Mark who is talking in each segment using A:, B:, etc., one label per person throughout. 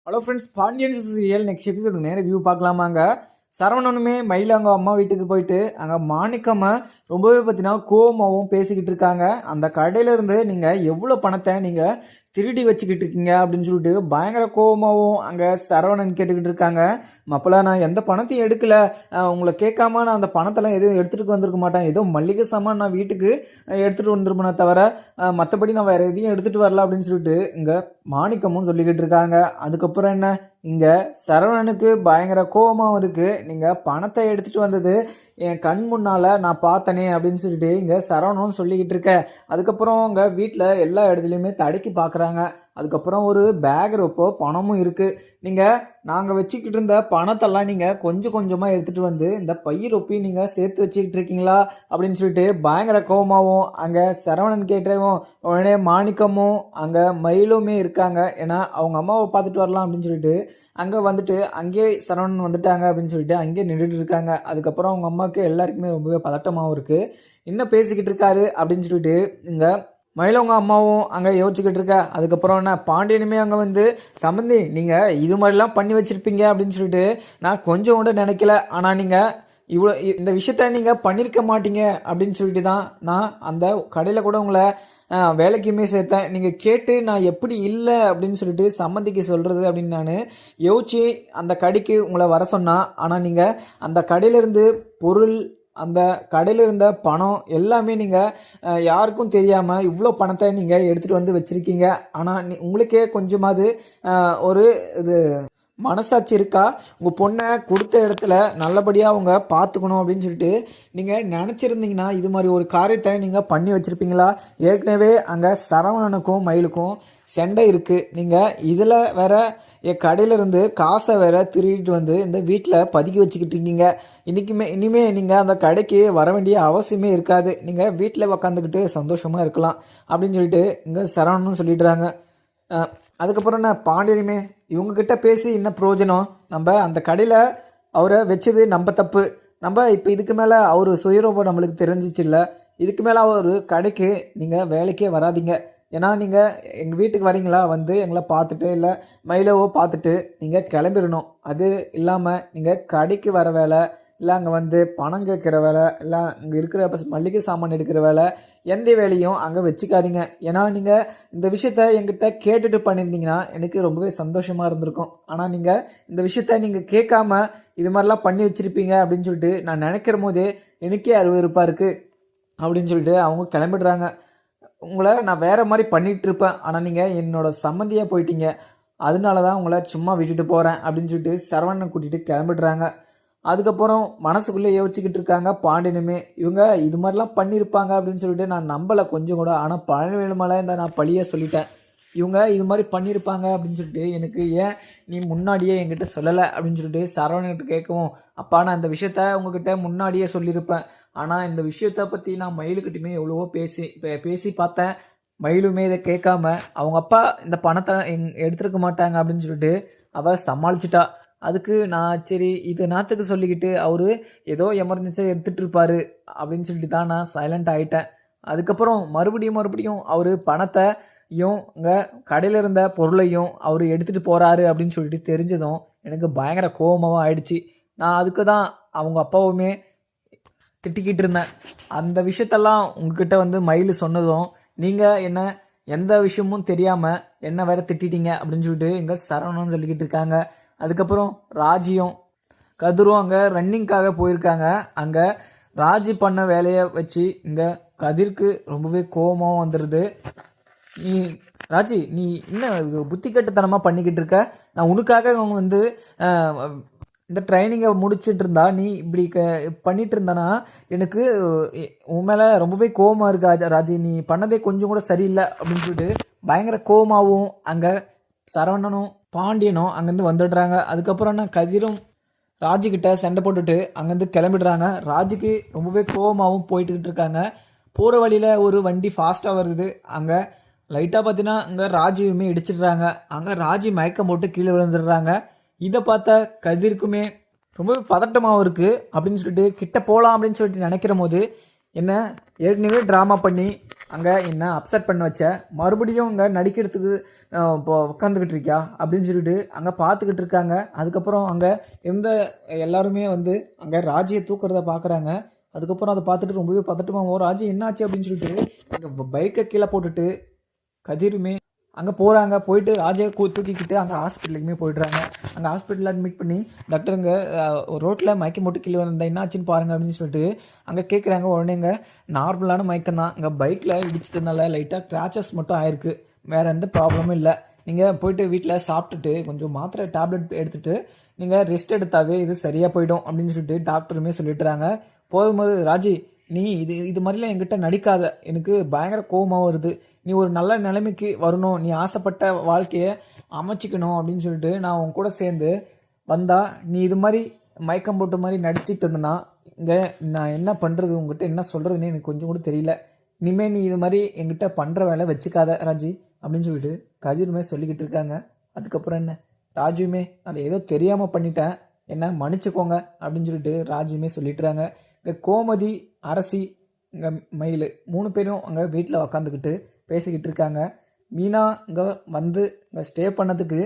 A: Hello friends, Pandian serial next episode நேர view பார்க்கலாமாங்க. சரவணனுமே மயில் அங்கே அம்மா வீட்டுக்கு போயிட்டு அங்கே மாணிக்கம்மா ரொம்பவே பார்த்தீங்கன்னா கோவமாகவும் பேசிக்கிட்டு இருக்காங்க. அந்த கடையிலேருந்து நீங்கள் எவ்வளோ பணத்தை நீங்கள் திருடி வச்சுக்கிட்டு இருக்கீங்க அப்படின்னு சொல்லிட்டு பயங்கர கோவமாகவும் அங்கே சரவணன் கேட்டுக்கிட்டு இருக்காங்க. மப்பளா, நான் எந்த பணத்தையும் எடுக்கல, உங்களை கேட்காம நான் அந்த பணத்தெல்லாம் எதுவும் எடுத்துகிட்டு வந்திருக்க மாட்டேன். ஏதோ மல்லிகை சாமான் நான் வீட்டுக்கு எடுத்துகிட்டு வந்திருப்பேனே தவிர மற்றபடி நான் வேறு எதையும் எடுத்துகிட்டு வரல அப்படின்னு சொல்லிட்டு இங்கே மாணிக்கமும் சொல்லிக்கிட்டு இருக்காங்க. அதுக்கப்புறம் என்ன, இங்கே சரவணனுக்கு பயங்கர கோபமாகவும் இருக்குது. நீங்கள் பணத்தை எடுத்துகிட்டு வந்தது என் கண் முன்னால் நான் பார்த்தனே அப்படின்னு சொல்லிட்டு இங்கே சரவணனும் சொல்லிக்கிட்டு இருக்க. அதுக்கப்புறம் அங்கே வீட்டில் எல்லா இடத்துலையுமே தடுக்கி பார்க்குறாங்க. அதுக்கப்புறம் ஒரு பேக் ரொப்போ பணமும் இருக்குது. நீங்கள் நாங்கள் வச்சுக்கிட்டு இருந்த பணத்தெல்லாம் நீங்கள் கொஞ்சம் கொஞ்சமாக எடுத்துகிட்டு வந்து இந்த பை ரொப்பி நீங்கள் சேர்த்து வச்சுக்கிட்டு இருக்கீங்களா அப்படின்னு சொல்லிட்டு பயங்கர கோபமாகவும் அங்கே சரவணன் கேட்டவும் உடனே மாணிக்கமும் அங்கே மயிலுமே இருக்காங்க. ஏன்னா அவங்க அம்மாவை பார்த்துட்டு வரலாம் அப்படின்னு சொல்லிட்டு அங்கே வந்துட்டு அங்கேயே சரவணன் வந்துட்டாங்க அப்படின்னு சொல்லிட்டு அங்கேயே நின்றுட்டு இருக்காங்க. அதுக்கப்புறம் அவங்க அம்மாவுக்கு எல்லாருக்குமே ரொம்பவே பதட்டமாகவும் இருக்குது. என்ன பேசிக்கிட்டு இருக்காரு அப்படின்னு சொல்லிட்டு இங்கே மயிலவங்க அம்மாவும் அங்கே யோசிச்சுக்கிட்டு இருக்கா. அதுக்கப்புறம் என்ன, பாண்டியனுமே அங்கே வந்து சம்பந்தி நீங்கள் இது மாதிரிலாம் பண்ணி வச்சுருப்பீங்க அப்படின்னு சொல்லிட்டு நான் கொஞ்சம் கூட நினைக்கல. ஆனால் நீங்கள் இவ்வளோ இந்த விஷயத்த நீங்கள் பண்ணியிருக்க மாட்டீங்க அப்படின்னு சொல்லிட்டு தான் நான் அந்த கடையில் கூட உங்களை வேலைக்குமே சேர்த்தேன். நீங்கள் கேட்டு நான் எப்படி இல்லை அப்படின்னு சொல்லிட்டு சம்மந்திக்கு சொல்கிறது அப்படின்னு நான் யோசிச்சு அந்த கடைக்கு உங்களை வர சொன்னா. ஆனால் நீங்கள் அந்த கடையிலேருந்து பொருள், அந்த கடையில் இருந்த பணம் எல்லாமே நீங்கள் யாருக்கும் தெரியாமல் இவ்வளோ பணத்தை நீங்கள் எடுத்துகிட்டு வந்து வச்சுருக்கீங்க. ஆனால் உங்களுக்கே கொஞ்சமாவது ஒரு இது மனசாட்சி இருக்கா? உங்கள் பொண்ணை கொடுத்த இடத்துல நல்லபடியாக அவங்க பார்த்துக்கணும் அப்படின்னு சொல்லிட்டு நீங்கள் நினச்சிருந்தீங்கன்னா இது மாதிரி ஒரு காரியத்தை நீங்கள் பண்ணி வச்சுருப்பீங்களா? ஏற்கனவே அங்கே சரவணனுக்கும் மயிலுக்கும் சண்டை இருக்குது. நீங்கள் இதில் வேற என் கடையிலேருந்து காசை வேற திருடிட்டு வந்து இந்த வீட்டில் பதுக்கி வச்சுக்கிட்டு இருக்கீங்க. இனிமேல் நீங்கள் அந்த கடைக்கு வர வேண்டிய அவசியமே இருக்காது. நீங்கள் வீட்டில் உக்காந்துக்கிட்டு சந்தோஷமாக இருக்கலாம் அப்படின்னு சொல்லிட்டு இங்கே சரவணனும் சொல்லிடுறாங்க. அதுக்கப்புறம் நான் பாண்டியனுமே இவங்கக்கிட்ட பேசி என்ன பிரயோஜனம்? நம்ம அந்த கடையில் அவரை வச்சது நம்ம தப்பு. நம்ம இப்போ இதுக்கு மேலே அவர் சுயரூபம் நம்மளுக்கு தெரிஞ்சிச்சு இல்லை. இதுக்கு மேலே அவர் கடைக்கு நீங்கள் வேலைக்கே வராதிங்க. ஏன்னா நீங்கள் எங்கள் வீட்டுக்கு வரீங்களா, வந்து எங்களை பார்த்துட்டு இல்லை மயிலவோ பார்த்துட்டு நீங்கள் கிளம்பிடணும். அது இல்லாமல் நீங்கள் கடைக்கு வர வேலை இல்லை அங்கே வந்து பணம் கேட்குற வேலை இல்லை அங்கே இருக்கிற மளிகை சாமான் எடுக்கிற வேலை எந்த வேலையும் அங்கே வச்சுக்காதீங்க. ஏன்னா நீங்கள் இந்த விஷயத்த என்கிட்ட கேட்டுட்டு பண்ணியிருந்தீங்கன்னா எனக்கு ரொம்பவே சந்தோஷமாக இருந்திருக்கும். ஆனால் நீங்கள் இந்த விஷயத்த நீங்கள் கேட்காம இது மாதிரிலாம் பண்ணி வச்சுருப்பீங்க அப்படின்னு சொல்லிட்டு நான் நினைக்கிற போதே எனக்கே அருவருப்பாக இருக்குது அப்படின்னு சொல்லிட்டு அவங்க கிளம்பிடுறாங்க. உங்களை நான் வேறு மாதிரி பண்ணிகிட்டு இருப்பேன், ஆனால் நீங்கள் என்னோட சம்மந்தியாக போயிட்டீங்க, அதனால தான் உங்களை சும்மா விட்டுட்டு போகிறேன் அப்படின்னு சொல்லிட்டு சரவணனை கூட்டிகிட்டு கிளம்பிடுறாங்க. அதுக்கப்புறம் மனசுக்குள்ளே யோசிச்சுக்கிட்டு இருக்காங்க பாண்டியனுமே. இவங்க இது மாதிரிலாம் பண்ணியிருப்பாங்க அப்படின்னு சொல்லிட்டு நான் நம்பலை கொஞ்சம் கூட. ஆனால் பழனிவேலு மேலே இந்த நான் பழிய சொல்லிட்டேன். இவங்க இது மாதிரி பண்ணியிருப்பாங்க அப்படின்னு சொல்லிட்டு எனக்கு ஏன் நீ முன்னாடியே என்கிட்ட சொல்லலை அப்படின்னு சொல்லிட்டு சரவணன்கிட்ட கேட்கவும், அப்பா நான் இந்த விஷயத்த உங்ககிட்ட முன்னாடியே சொல்லியிருப்பேன். ஆனால் இந்த விஷயத்தை பற்றி நான் மயிலுக்கிட்டுமே எவ்வளவோ பேசி பார்த்தேன். மயிலுமே இதை கேட்காம அவங்க அப்பா இந்த பணத்தை எடுத்துருக்க மாட்டாங்க அப்படின்னு சொல்லிட்டு அவள் சமாளிச்சிட்டா. அதுக்கு நான் சரி இது நாத்துக்கு சொல்லிக்கிட்டு அவர் ஏதோ எமர்ஜென்சியாக எடுத்துகிட்டு இருப்பார் அப்படின்னு சொல்லிட்டு தான் நான் சைலண்ட் ஆகிட்டேன். அதுக்கப்புறம் மறுபடியும் அவர் பணத்தையும் இங்கே கடையில் இருந்த பொருளையும் அவர் எடுத்துகிட்டு போகிறாரு அப்படின்னு சொல்லிட்டு தெரிஞ்சதும் எனக்கு பயங்கர கோபமாகவும் ஆயிடுச்சு. நான் அதுக்கு தான் அவங்க அப்பாவுமே திட்டிக்கிட்டு இருந்தேன். அந்த விஷயத்தெல்லாம் உங்ககிட்ட வந்து மயில் சொன்னதும் நீங்கள் என்ன எந்த விஷயமும் தெரியாமல் என்ன வேற திட்டிட்டீங்க அப்படின்னு சொல்லிட்டு இங்கே சரவணன் சொல்லிக்கிட்டு இருக்காங்க. அதுக்கப்புறம் ராஜியும் கதிரும் அங்கே ரன்னிங்காக போயிருக்காங்க. அங்கே ராஜி பண்ண வேலையை வச்சு இங்கே கதிருக்கு ரொம்பவே கோபமாகவும் வந்துடுது. ராஜி நீ என்ன புத்தி கட்டுத்தனமாக பண்ணிக்கிட்டு இருக்க? நான் உனக்காக அவங்க வந்து இந்த ட்ரைனிங்கை முடிச்சுட்டு இருந்தா நீ இப்படி பண்ணிட்டு இருந்தானா எனக்கு உன் மேலே ரொம்பவே கோபமாக இருக்கா ராஜி, நீ பண்ணதே கொஞ்சம் கூட சரியில்லை அப்படின்னு சொல்லிட்டு பயங்கர கோபமாகவும் அங்கே சரவணனும் பாண்டியனும் அங்கேருந்து வந்துடுறாங்க. அதுக்கப்புறம் என்ன, கதிரும் ராஜிக்கிட்ட சண்டை போட்டுட்டு அங்கேருந்து கிளம்பிடுறாங்க. ராஜிக்கு ரொம்பவே கோபமாகவும் போயிட்டுக்கிட்டு இருக்காங்க. போகிற வழியில் ஒரு வண்டி ஃபாஸ்ட்டாக வருது. அங்கே லைட்டாக பார்த்தீங்கன்னா அங்கே ராஜியுமே இடிச்சிடுறாங்க. அங்கே ராஜி மயக்கம் போட்டு கீழே விழுந்துடுறாங்க. இதை பார்த்த கதிருக்குமே ரொம்பவே பதட்டமாகவும் இருக்குது அப்படின்னு சொல்லிட்டு கிட்ட போகலாம் அப்படின்னு சொல்லிட்டு நினைக்கிற போது என்ன ஏற்கனவே ட்ராமா பண்ணி அங்கே என்ன அப்செட் பண்ண வச்ச, மறுபடியும் இங்கே நடிக்கிறதுக்கு இப்போ உட்காந்துக்கிட்டு இருக்கியா அப்படின்னு சொல்லிட்டு அங்கே பார்த்துக்கிட்டு இருக்காங்க. அதுக்கப்புறம் அங்கே இருந்த எல்லாருமே வந்து அங்கே ராஜியை தூக்குறத பார்க்குறாங்க. அதுக்கப்புறம் அதை பார்த்துட்டு ரொம்பவே பதட்டமாக, ராஜி என்னாச்சு அப்படின்னு சொல்லிட்டு அங்கே பைக்கை கீழே போட்டுட்டு கதிருமே அங்கே போகிறாங்க. போயிட்டு ராஜாவை தூக்கிக்கிட்டு அங்கே ஹாஸ்பிட்டலுக்குமே போயிடுறாங்க. அங்கே ஹாஸ்பிட்டலில் அட்மிட் பண்ணி டாக்டருங்க ரோட்டில் மயக்கம் போட்டு கீழே வந்தால் என்னாச்சுன்னு பாருங்கள் அப்படின்னு சொல்லிட்டு அங்கே கேட்குறாங்க. உடனேங்க நார்மலான மயக்கம் தான், அங்கே பைக்கில் இடிச்சதுனால லைட்டாக கிராச்சஸ் மட்டும் ஆயிருக்கு, வேறு எந்த ப்ராப்ளமும் இல்லை. நீங்கள் போயிட்டு வீட்டில் சாப்பிட்டுட்டு கொஞ்சம் மாத்திரை டேப்லெட் எடுத்துகிட்டு நீங்கள் ரெஸ்ட் எடுத்தாவே இது சரியாக போயிடும் அப்படின்னு சொல்லிட்டு டாக்டருமே சொல்லிட்டுறாங்க. போகும்போது ராஜி நீ இது மாதிரிலாம் என்கிட்ட நடிக்காத, எனக்கு பயங்கர கோபமாக வருது, நீ ஒரு நல்ல நிலைமைக்கு வரணும், நீ ஆசைப்பட்ட வாழ்க்கையை அமைச்சிக்கணும் அப்படின்னு சொல்லிட்டு நான் உன் கூட சேர்ந்து வந்தா நீ இது மாதிரி மயக்கம் போட்ட மாதிரி நடிச்சிட்டு இருந்தனா இங்கே நான் என்ன பண்ணுறது, உங்ககிட்ட என்ன சொல்கிறதுன்னு எனக்கு கொஞ்சம் கூட தெரியல, இனிமேல் நீ இது மாதிரி என்கிட்ட பண்ணுற வேலை வச்சுக்காத ராஜி அப்படின்னு சொல்லிட்டு கதிருமே சொல்லிக்கிட்டு இருக்காங்க. அதுக்கப்புறம் என்ன ராஜுமே அதை ஏதோ தெரியாமல் பண்ணிட்டேன், என்ன மன்னிச்சுக்கோங்க அப்படின்னு சொல்லிட்டு ராஜுமே சொல்லிட்டுறாங்க. இங்கே கோமதி, அரசி, இங்கே மயில் 3 பேரும் அங்கே வீட்டில் உக்காந்துக்கிட்டு பேசிக்கிட்டு இருக்காங்க. மீனா இங்கே வந்து இங்கே ஸ்டே பண்ணதுக்கு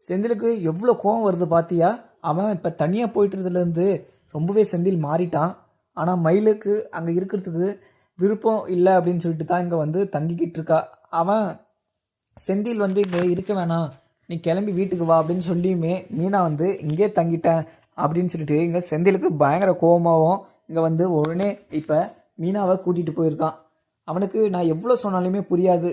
A: செந்திலுக்கு எவ்வளோ கோவம் வருது பார்த்தியா, அவன் இப்போ தனியாக போயிட்டுறதுலேருந்து ரொம்பவே செந்தில் மாறிட்டான். ஆனால் மயிலுக்கு அங்கே இருக்கிறதுக்கு விருப்பம் இல்லை அப்படின்னு சொல்லிட்டு தான் இங்கே வந்து தங்கிக்கிட்டு இருக்கா. அவன் செந்தில் வந்து இங்கே இருக்க வேணாம், நீ கிளம்பி வீட்டுக்கு வா அப்படின்னு சொல்லியுமே மீனா வந்து இங்கே தங்கிட்டேன் அப்படின்னு சொல்லிட்டு இங்கே செந்திலுக்கு பயங்கர கோபமாகவும் இங்கே வந்து உடனே இப்போ மீனாவை கூட்டிகிட்டு போயிருக்கான். அவனுக்கு நான் எவ்வளோ சொன்னாலுமே புரியாது,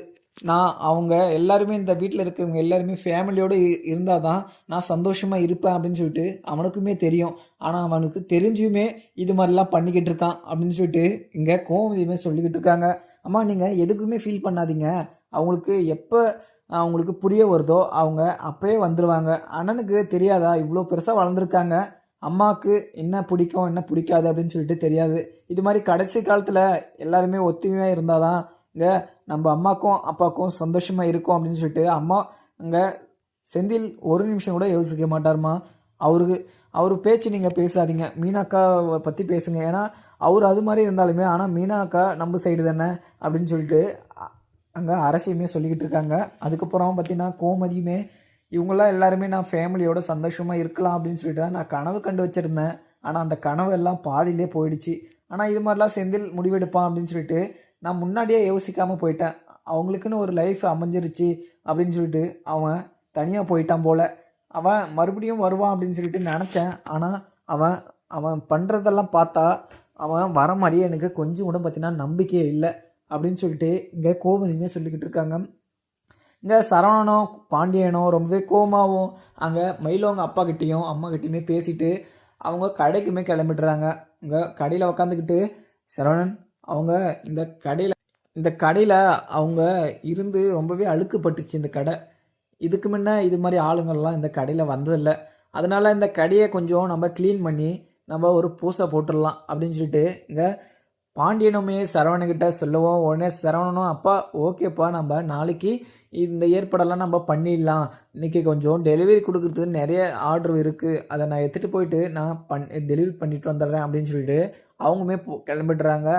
A: நான் அவங்க எல்லாருமே இந்த வீட்டில் இருக்கிறவங்க எல்லாருமே ஃபேமிலியோடு இருந்தால் தான் நான் சந்தோஷமாக இருப்பேன் அப்படின்னு சொல்லிட்டு அவனுக்குமே தெரியும். ஆனால் அவனுக்கு தெரிஞ்சுமே இது மாதிரிலாம் பண்ணிக்கிட்டு இருக்கான் அப்படின்னு சொல்லிட்டு இங்கே கோமதியுமே சொல்லிக்கிட்டு இருக்காங்க. அம்மா நீங்கள் எதுக்குமே ஃபீல் பண்ணாதீங்க, அவங்களுக்கு எப்போ அவங்களுக்கு புரிய வருதோ அவங்க அப்போயே வந்துடுவாங்க. அண்ணனுக்கு தெரியாதா, இவ்வளோ பெருசாக வளர்ந்துருக்காங்க, அம்மாவுக்கு என்ன பிடிக்கும் என்ன பிடிக்காது அப்படின்னு சொல்லிட்டு தெரியாது. இது மாதிரி கடைசி காலத்தில் எல்லாருமே ஒத்துமையாக இருந்தால் தான் இங்கே நம்ம அம்மாக்கும் அப்பாவுக்கும் சந்தோஷமாக இருக்கும் அப்படின்னு சொல்லிட்டு அம்மா அங்கே செந்தில் ஒரு நிமிஷம் கூட யோசிக்க மாட்டார்மா. அவர் பேச்சு நீங்கள் பேசாதீங்க, மீனாக்காவை பற்றி பேசுங்க, ஏன்னா அவர் அது மாதிரி இருந்தாலுமே ஆனால் மீனாக்கா நம்ம சைடு தானே அப்படின்னு சொல்லிட்டு அங்கே அரசியுமே சொல்லிக்கிட்டு இருக்காங்க. அதுக்கப்புறம் பார்த்தீங்கன்னா கோமதியுமே இவங்களாம் எல்லாருமே நான் ஃபேமிலியோட சந்தோஷமாக இருக்கலாம் அப்படின்னு சொல்லிட்டு தான் நான் கனவு கண்டு வச்சுருந்தேன், ஆனால் அந்த கனவு எல்லாம் பாதியிலே போயிடுச்சு. ஆனால் இது மாதிரிலாம் செந்தில் முடிவெடுப்பான் அப்படின்னு சொல்லிட்டு நான் முன்னாடியே யோசிக்காமல் போயிட்டேன். அவங்களுக்குன்னு ஒரு லைஃப் அமைஞ்சிருச்சு அப்படின்னு சொல்லிட்டு அவன் தனியாக போயிட்டான் போல், அவன் மறுபடியும் வருவான் அப்படின்னு சொல்லிட்டு நினச்சேன். ஆனால் அவன் அவன் பண்ணுறதெல்லாம் பார்த்தா அவன் வர மாதிரியே எனக்கு கொஞ்சம் கூட பார்த்தீங்கன்னா நம்பிக்கையே இல்லை அப்படின்னு சொல்லிட்டு இங்கே கோமதியுமே சொல்லிக்கிட்டு இருக்காங்க. இங்கே சரவணனும் பாண்டியனும் ரொம்பவே கோமாவும் அங்கே மயிலவங்க அப்பா கிட்டேயும் அம்மா கிட்டேயுமே பேசிட்டு அவங்க கடைக்குமே கிளம்பிடுறாங்க. இங்கே கடையில் உக்காந்துக்கிட்டு சரவணன் அவங்க இந்த கடையில் அவங்க இருந்து ரொம்பவே அழுக்குப்பட்டுச்சு இந்த கடை, இதுக்கு முன்னே இது மாதிரி ஆளுங்கள்லாம் இந்த கடையில் வந்ததில்லை, அதனால் இந்த கடையை கொஞ்சம் நம்ம க்ளீன் பண்ணி நம்ம ஒரு பூசை போட்டுடலாம் அப்படின்னு சொல்லிட்டு இங்கே பாண்டியனுமே சரவணன்கிட்ட சொல்லுவோம். உடனே சரவணனும் அப்பா ஓகேப்பா, நம்ம நாளைக்கு இந்த ஏற்பாடெல்லாம் நம்ம பண்ணிடலாம், இன்றைக்கி கொஞ்சம் டெலிவரி கொடுக்குறதுக்கு நிறைய ஆர்டர் இருக்குது, அதை நான் எடுத்துகிட்டு போயிட்டு நான் டெலிவரி பண்ணிட்டு வந்துடுறேன் அப்படின்னு சொல்லிட்டு அவங்களுமே கிளம்பிடுறாங்க.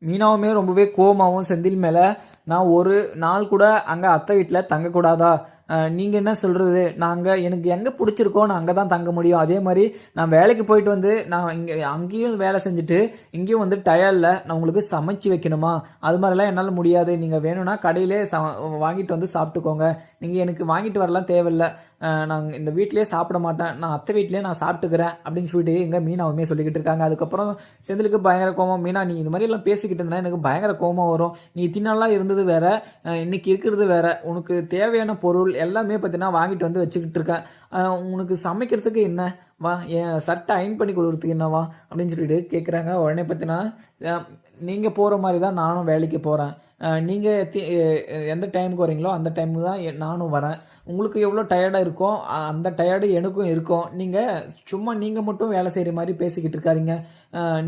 A: மீனாவுமே ரொம்பவே கோமாவும் செந்தில் மேலே நான் ஒரு நாள் கூட அங்கே அத்தை வீட்டில் தங்கக்கூடாதா, நீங்கள் என்ன சொல்கிறது, எனக்கு எங்கே பிடிச்சிருக்கோ நான் அங்கே தான் தங்க முடியும், அதே மாதிரி நான் வேலைக்கு போயிட்டு வந்து நான் இங்கே அங்கேயும் வேலை செஞ்சுட்டு இங்கேயும் வந்து டயர்டில் நான் உங்களுக்கு சமைச்சு வைக்கணுமா, அது மாதிரிலாம் என்னால் முடியாது, நீங்கள் வேணும்னா கடையிலே வாங்கிட்டு வந்து சாப்பிட்டுக்கோங்க, நீங்கள் எனக்கு வாங்கிட்டு வரலாம் தேவையில்லை, நான் இந்த வீட்டிலே சாப்பிட மாட்டேன், நான் அத்தை வீட்டிலே நான் சாப்பிட்டுக்கிறேன் அப்படின்னு சொல்லிட்டு எங்கள் மீனாவுமே சொல்லிக்கிட்டு இருக்காங்க. அதுக்கப்புறம் செந்திலுக்கு பயங்கர கோபம், மீனா நீ இது மாதிரிலாம் பேசிக்கிட்டு இருந்தா எனக்கு பயங்கர கோபம் வரும், நீ தின்னாலாம் இருந்தது வேற, இன்னைக்கு இருக்கிறது வேற, உனக்கு தேவையான பொருள் எல்லாமே பார்த்தீங்கன்னா வாங்கிட்டு வந்து வச்சுக்கிட்டு இருக்கேன், உனக்கு சமைக்கிறதுக்கு என்ன வா, என் சட்டை அயன் பண்ணி கொடுக்குறதுக்கு என்னவா அப்படின்னு சொல்லிட்டு கேட்குறாங்க. உடனே பார்த்தீங்கன்னா நீங்கள் போகிற மாதிரி தான் நானும் வேலைக்கு போகிறேன், நீங்கள் எந்த டைமுக்கு வரீங்களோ அந்த டைமுக்கு தான் நானும் வரேன், உங்களுக்கு எவ்வளோ டயர்டாக இருக்கோ அந்த டயர்டு எனக்கும் இருக்கும், நீங்கள் மட்டும் வேலை செய்கிற மாதிரி பேசிக்கிட்டு இருக்காதீங்க,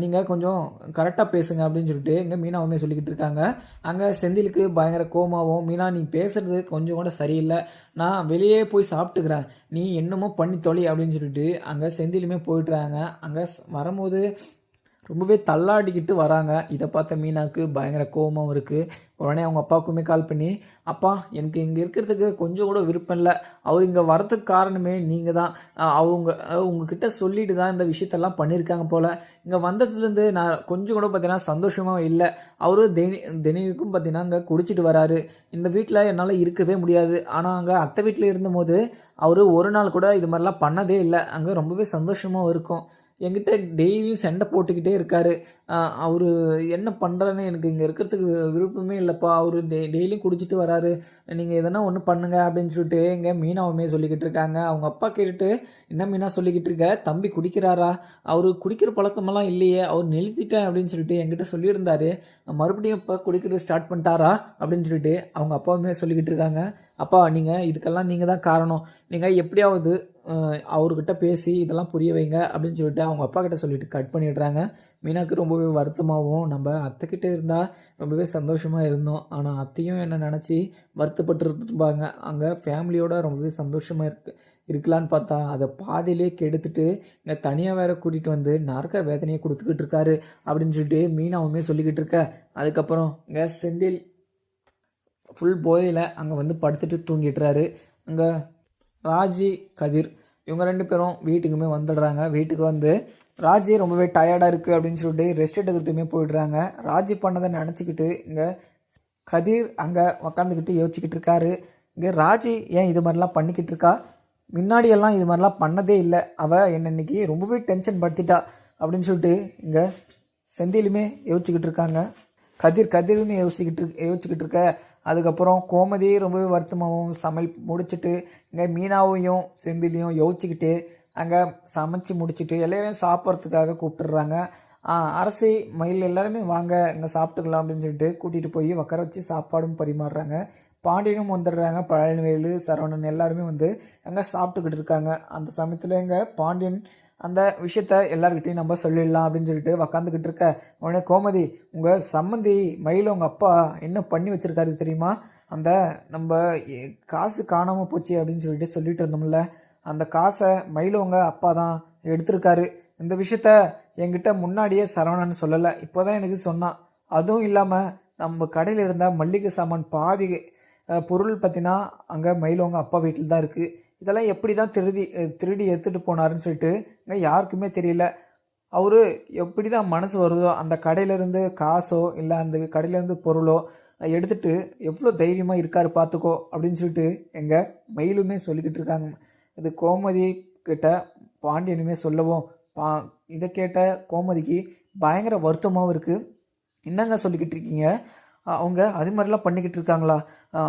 A: நீங்கள் கொஞ்சம் கரெக்டாக பேசுங்க அப்படின்னு சொல்லிட்டு இங்கே மீனாவுமே சொல்லிக்கிட்டு இருக்காங்க. அங்கே செந்திலுக்கு பயங்கர கோமாவும், மீனா நீ பேசுகிறது கொஞ்சம் கூட சரியில்லை, நான் வெளியே போய் சாப்பிட்டுக்கிறேன், நீ என்னமோ பண்ணி தொலை அப்படின்னு சொல்லிட்டு அங்கே செந்திலுமே போயிட்டுறாங்க. அங்கே வரும்போது ரொம்பவே தள்ளாடிக்கிட்டு வராங்க. இதை பார்த்த மீனாவுக்கு பயங்கர கோவமாவும் இருக்குது. உடனே அவங்க அப்பாவுக்குமே கால் பண்ணி, அப்பா எனக்கு இங்கே இருக்கிறதுக்கு கொஞ்சம் கூட விருப்பம் இல்லை. அவர் இங்கே வரதுக்கு காரணமே நீங்கள் தான். உங்ககிட்ட சொல்லிட்டு தான் இந்த விஷயத்தெல்லாம் பண்ணியிருக்காங்க போல். இங்கே வந்ததுலேருந்து நான் கொஞ்சம் கூட பார்த்தீங்கன்னா சந்தோஷமாக இல்லை. அவரும் தினைக்கும் பார்த்தீங்கன்னா அங்கே குடிச்சிட்டு வராரு. இந்த வீட்டில் என்னால் இருக்கவே முடியாது. ஆனால் அங்கே அத்தை வீட்டில் இருந்தபோது அவர் ஒரு நாள் கூட இது மாதிரிலாம் பண்ணதே இல்லை. அங்கே ரொம்பவே சந்தோஷமாக இருக்கும். என்கிட்ட டெய்லியும் சண்டை போட்டுக்கிட்டே இருக்காரு. அவரு என்ன பண்ணுறாருன்னு எனக்கு இங்கே இருக்கிறதுக்கு விருப்பமே இல்லைப்பா. அவரு டெய்லியும் குடிச்சிட்டு வராரு. நீங்கள் எதனா ஒன்று பண்ணுங்க அப்படின்னு சொல்லிட்டு எங்கள் மீனாவுமே சொல்லிக்கிட்டு இருக்காங்க. அவங்க அப்பா கேட்டுட்டு, என்ன மீனா சொல்லிக்கிட்டு இருக்க, தம்பி குடிக்கிறாரா? அவரு குடிக்கிற பழக்கமெல்லாம் இல்லையே, அவர் நிறுத்திட்டேன் அப்படின்னு சொல்லிட்டு என்கிட்ட சொல்லியிருந்தாரு. மறுபடியும் இப்போ குடிக்கிறது ஸ்டார்ட் பண்ணிட்டாரா அப்படின்னு சொல்லிட்டு அவங்க அப்பாவுமே சொல்லிக்கிட்டு இருக்காங்க. அப்பா இதுக்கெல்லாம் நீங்கள் தான் காரணம். நீங்கள் எப்படியாவது அவர்கிட்ட பேசி இதெல்லாம் புரிய வைங்க அப்படின்னு சொல்லிட்டு அவங்க அப்பா கிட்ட சொல்லிட்டு கட் பண்ணிடுறாங்க. மீனாக்கு ரொம்பவே வருத்தமாகவும், நம்ம அத்தைக்கிட்ட இருந்தால் ரொம்பவே சந்தோஷமாக இருந்தோம், ஆனால் அத்தையும் என்னை நினச்சி வருத்தப்பட்டு இருப்பாங்க. அங்கே ஃபேமிலியோட ரொம்பவே சந்தோஷமாக இருக்கலான்னு பார்த்தா அதை பாதியிலே கெடுத்துட்டு இங்கே தனியாக வேற கூட்டிகிட்டு வந்து நரக வேதனையை கொடுத்துக்கிட்டு இருக்காரு அப்படின்னு சொல்லிட்டு மீனாவுமே சொல்லிக்கிட்டு இருக்க. அதுக்கப்புறம் இங்கே செந்தில் ஃபுல் போதையில் அங்கே வந்து படுத்துட்டு தூங்கிட்டுறாரு. அங்கே ராஜி, கதிர் இவங்க 2 பேரும் வீட்டுக்குமே வந்துடுறாங்க. வீட்டுக்கு வந்து ராஜி ரொம்பவே டயர்டாக இருக்குது அப்படின்னு சொல்லிட்டு ரெஸ்ட் எடுக்கிறதுக்குமே போயிடுறாங்க. ராஜி பண்ணதை நினச்சிக்கிட்டு இங்கே கதிர் அங்கே உக்காந்துக்கிட்டு யோசிச்சுக்கிட்டு இருக்காரு. இங்கே ராஜி ஏன் இது மாதிரிலாம் பண்ணிக்கிட்டு இருக்கா? முன்னாடியெல்லாம் இது மாதிரிலாம் பண்ணதே இல்லை. அவள் என்னை இன்னைக்கு ரொம்பவே டென்ஷன் படுத்திட்டா அப்படின்னு சொல்லிட்டு இங்கே செந்திலுமே யோசிச்சுக்கிட்டு இருக்காங்க. கதிருமே யோசிச்சுக்கிட்டு இருக்க. அதுக்கப்புறம் கோமதி ரொம்பவே வருத்தமாகவும் சமையல் முடிச்சுட்டு இங்கே மீனாவையும் செந்திலையும் யோசிச்சுக்கிட்டு அங்கே சமைச்சு முடிச்சுட்டு எல்லாரையும் சாப்பிட்றதுக்காக கூப்பிட்டுடுறாங்க. அரசி, மயில் எல்லாருமே வாங்க இங்கே சாப்பிட்டுக்கலாம் அப்படின்னு சொல்லிட்டு கூட்டிகிட்டு போய் உட்கார வச்சு சாப்பாடும் பரிமாறுறாங்க. பாண்டியனும் வந்துடுறாங்க. பழனிவேலு, சரவணன் எல்லாருமே வந்து அங்கே சாப்பிட்டுக்கிட்டு இருக்காங்க. அந்த சமயத்தில் இங்கே பாண்டியன் அந்த விஷயத்த எல்லாருக்கிட்டையும் நம்ம சொல்லிடலாம் அப்படின்னு சொல்லிட்டு உக்காந்துக்கிட்டு இருக்க. உடனே கோமதி, உங்கள் சம்மந்தி மயில உங்கள் அப்பா என்ன பண்ணி வச்சுருக்காரு தெரியுமா? அந்த நம்ம காசு காணாமல் போச்சு அப்படின்னு சொல்லிட்டு இருந்தோம்ல, அந்த காசை மயில உங்கள் அப்பா தான் எடுத்திருக்காரு. இந்த விஷயத்த என்கிட்ட முன்னாடியே சரவணன் சொல்லலை, இப்போ தான் எனக்கு சொன்னான். அதுவும் இல்லாமல் நம்ம கடையில் இருந்த மல்லிகை சாமான் பாதி பொருள் பார்த்தீங்கன்னா அங்கே மயிலவங்க அப்பா வீட்டில் தான் இருக்குது. இதெல்லாம் எப்படி தான் திருடி எடுத்துகிட்டு போனாருன்னு சொல்லிட்டு யாருக்குமே தெரியல. அவரு எப்படி தான் மனசு வருதோ அந்த கடையிலேருந்து காசோ இல்லை அந்த கடையிலேருந்து பொருளோ எடுத்துகிட்டு எவ்வளோ தைரியமாக இருக்காரு பார்த்துக்கோ அப்படின்னு சொல்லிட்டு எங்கள் மயிலுமே சொல்லிக்கிட்டு இருக்காங்க. இது கோமதி கிட்ட பாண்டியனுமே சொல்லவும் இதை கேட்ட கோமதிக்கு பயங்கர வருத்தமாகவும் இருக்குது. என்னங்க சொல்லிக்கிட்டு இருக்கீங்க? அவங்க அது மாதிரிலாம் பண்ணிக்கிட்டு இருக்காங்களா?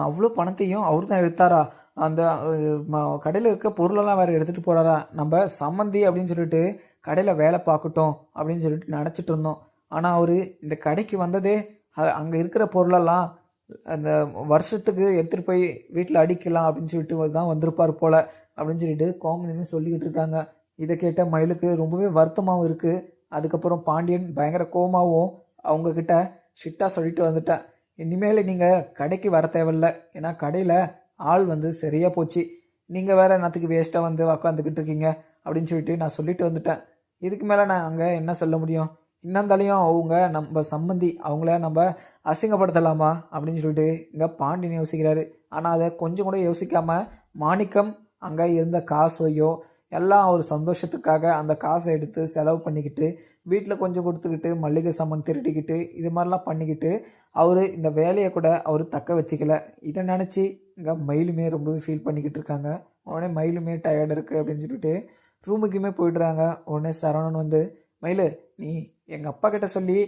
A: அவ்வளோ பணத்தையும் அவர் தான் எடுத்தாரா? அந்த கடையில் இருக்க பொருளெல்லாம் வேறு எடுத்துகிட்டு போகிறாரா? நம்ம சம்மந்தி அப்படின்னு சொல்லிட்டு கடையில் வேலை பார்க்கட்டும் அப்படின்னு சொல்லிட்டு நினச்சிட்டு இருந்தோம். ஆனால் அவர் இந்த கடைக்கு வந்ததே அங்கே இருக்கிற பொருளெல்லாம் அந்த வருஷத்துக்கு எடுத்துகிட்டு போய் வீட்டில் அடிக்கலாம் அப்படின்னு சொல்லிட்டு தான் வந்திருப்பார் போல் அப்படின்னு சொல்லிட்டு கோமதியுமே சொல்லிக்கிட்டு இருக்காங்க. இதை கேட்ட மயிலுக்கு ரொம்பவே வருத்தமாகவும் இருக்குது. அதுக்கப்புறம் பாண்டியன் பயங்கர கோமாவும் அவங்கக்கிட்ட ஸ்ட்ரிக்டாக சொல்லிட்டு வந்துட்டேன், இனிமேல் நீங்கள் கடைக்கு வர தேவையில்லை, ஏன்னா கடையில் ஆள் வந்து சரியாக போச்சு, நீங்கள் வேறு என்னத்துக்கு வேஸ்ட்டாக வந்து உக்காந்துக்கிட்டு இருக்கீங்க அப்படின்னு சொல்லிட்டு நான் சொல்லிட்டு வந்துட்டேன். இதுக்கு மேலே நான் அங்கே என்ன சொல்ல முடியும்? இன்னந்தாலையும் அவங்க நம்ம சம்மந்தி, அவங்கள நம்ம அசிங்கப்படுத்தலாமா அப்படின்னு சொல்லிட்டு இங்கே பாண்டியன் யோசிக்கிறாரு. ஆனால் அதை கொஞ்சம் கூட யோசிக்காமல் மாணிக்கம் அங்கே இருந்த காசையோ எல்லாம் ஒரு சந்தோஷத்துக்காக அந்த காசை எடுத்து செலவு பண்ணிக்கிட்டு வீட்டில் கொஞ்சம் கொடுத்துக்கிட்டு மல்லிகை சாமான் திருடிக்கிட்டு இது மாதிரிலாம் பண்ணிக்கிட்டு அவர் இந்த வேலையை கூட அவர் தக்க வச்சுக்கல. இதை நினச்சி இங்கே மயிலுமே ரொம்பவே ஃபீல் பண்ணிக்கிட்டு இருக்காங்க. உடனே மயிலுமே டயர்டு இருக்குது அப்படின்னு சொல்லிட்டு ரூமுக்குமே போயிடுறாங்க. உடனே சரவணன் வந்து, மயில் நீ எங்கள் அப்பா கிட்ட சொல்லி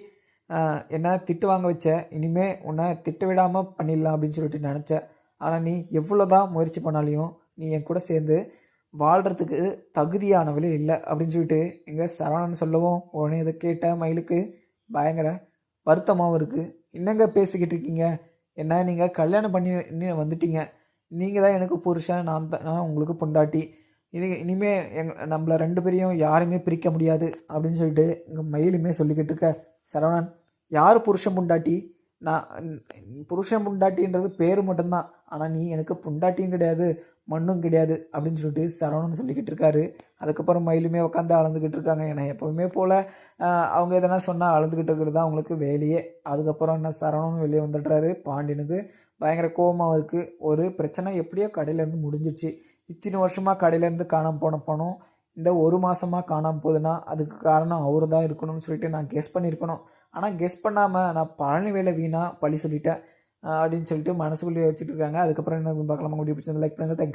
A: என்ன திட்டு வாங்க வச்ச, இனிமேல் உன்னை திட்டு விடாமல் பண்ணிடலாம் அப்படின்னு சொல்லிட்டு நினச்சேன். ஆனால் நீ எவ்வளோ தான் முயற்சி பண்ணாலையும் நீ என் கூட சேர்ந்து வாழ்கிறதுக்கு தகுதியானவளே இல்லை அப்படின்னு சொல்லிட்டு எங்கள் சரவணன் சொல்லவும் உடனே இதை கேட்ட மயிலுக்கு பயங்கர வருத்தமாகவும் இருக்குது. என்னங்க பேசிக்கிட்டு இருக்கீங்க? என்ன நீங்கள் கல்யாணம் பண்ணி வந்துட்டீங்க, நீங்கள் தான் எனக்கு புருஷன், நான் உங்களுக்கு பொண்டாட்டி, இனிமேல் நம்மளை 2 பேரையும் யாருமே பிரிக்க முடியாது அப்படின்னு சொல்லிட்டு எங்கள் மயிலுமே சொல்லிக்கிட்டு இருக்க. சரவணன், யார் புருஷன் பொண்டாட்டி? நான் புருஷன் புண்டாட்டின்றது பேர் மட்டும்தான், ஆனால் நீ எனக்கு புண்டாட்டியும் கிடையாது மண்ணும் கிடையாது அப்படின்னு சொல்லிட்டு சரவணன் சொல்லிக்கிட்டு இருக்காரு. அதுக்கப்புறம் மயிலுமே உட்காந்து அழுந்துக்கிட்டு இருக்காங்க. ஏன்னா எப்போவுமே போல் அவங்க எதனா சொன்னால் அழுதுகிட்டு இருக்கிறது தான் அவங்களுக்கு வேலையே. அதுக்கப்புறம் என்ன சரவணன் வெளியே வந்துடுறாரு. பாண்டியனுக்கு பயங்கர கோபமாக இருக்குது. ஒரு பிரச்சனை எப்படியோ கடையிலேருந்து முடிஞ்சிச்சு. இத்தனை வருஷமாக கடையிலேருந்து காணாமல் போன பணம் இந்த ஒரு மாதமாக காணாமல் போகுதுன்னா அதுக்கு காரணம் அவரு தான் இருக்கணும்னு சொல்லிட்டு நான் கெஸ் பண்ணியிருக்கணும். ஆனால் கெஸ் பண்ணாமல் நான் பழனி வேலை வீணாக பழி சொல்லிட்டேன் அப்படின்னு சொல்லிட்டு மனசுக்குள்ளேயே வச்சுட்டு இருக்காங்க. அதுக்கப்புறம் என்ன பார்க்கலாம். உங்களுடைய பிடிச்சது லைக் பண்ணுங்கள். தேங்க்யூ.